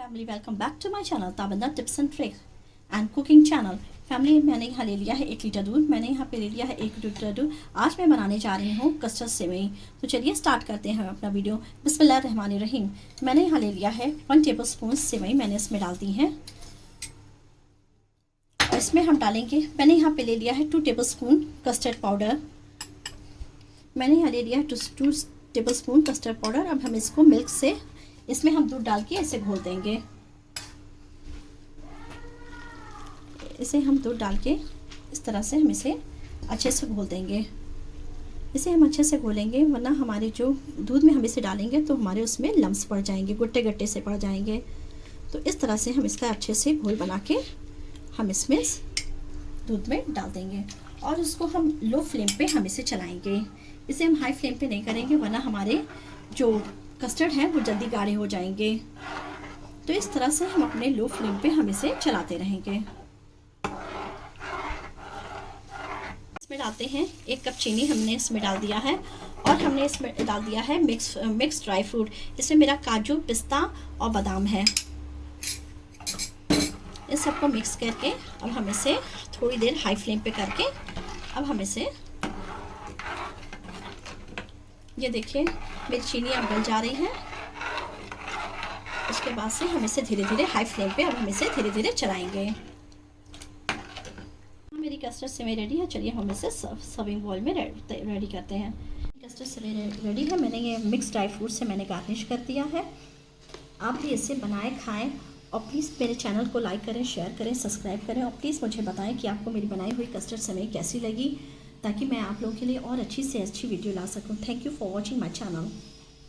Family welcome back to my channel Tabanda tips and tricks and cooking channel. Family मैंने यहाँ ले लिया है 1 लीटर दूध। मैंने यहाँ पे ले लिया है 1 लीटर दूध। आज मैं बनाने जा रही हूँ कस्टर्ड सेवई। तो चलिए स्टार्ट करते हैं अपना वीडियो। बिस्मिल्लाहिर्रहमानिर्रहीम। मैंने यहाँ ले लिया है 1 टेबल स्पून सेवई, मैंने इसमें डाल दी है। और इसमें हम डालेंगे, मैंने यहाँ पे ले लिया है 2 टेबल स्पून कस्टर्ड पाउडर। मैंने यहाँ ले लिया है 2 टेबल स्पून कस्टर्ड पाउडर। अब हम इसको मिल्क से, इसमें हम दूध डाल के ऐसे घोल देंगे। इसे हम दूध डाल के इस तरह से हम इसे अच्छे से घोल देंगे। इसे हम अच्छे से घोलेंगे, वरना हमारे जो दूध में हम इसे डालेंगे तो हमारे उसमें लम्स पड़ जाएंगे, गुट्टे गट्टे से पड़ जाएंगे। तो इस तरह से हम इसका अच्छे से घोल बना के हम इसमें दूध में डाल देंगे और उसको हम लो फ्लेम पे हम इसे चलाएंगे। इसे हम हाई फ्लेम पे नहीं करेंगे, वरना हमारे जो कस्टर्ड है वो जल्दी गाढ़े हो जाएंगे। तो इस तरह से हम अपने लो फ्लेम पे हम इसे चलाते रहेंगे। इसमें डालते हैं 1 कप चीनी, हमने इसमें डाल दिया है। और हमने इसमें डाल दिया है मिक्स ड्राई फ्रूट। इसमें मेरा काजू, पिस्ता और बादाम है। इस सबको मिक्स करके अब हम इसे थोड़ी देर हाई फ्लेम पे करके अब हम इसे, ये देखिए मेरी चीनी अब गल जा रही है। उसके बाद से हम इसे धीरे धीरे हाई फ्लेम पे अब हम इसे धीरे धीरे चलाएंगे। मेरी कस्टर्ड सेवई रेडी है। चलिए हम इसे सर्विंग बॉल में रेडी करते हैं। कस्टर्ड सेवई रेडी है। मैंने ये मिक्स ड्राई फ्रूट से मैंने गार्निश कर दिया है। आप भी इसे बनाएं, खाएं और प्लीज़ मेरे चैनल को लाइक करें, शेयर करें, सब्सक्राइब करें और प्लीज़ मुझे बताएं कि आपको मेरी बनाई हुई कस्टर्ड सेवई कैसी लगी, ताकि मैं आप लोगों के लिए और अच्छी से अच्छी वीडियो ला सकूं। Thank you for watching my channel.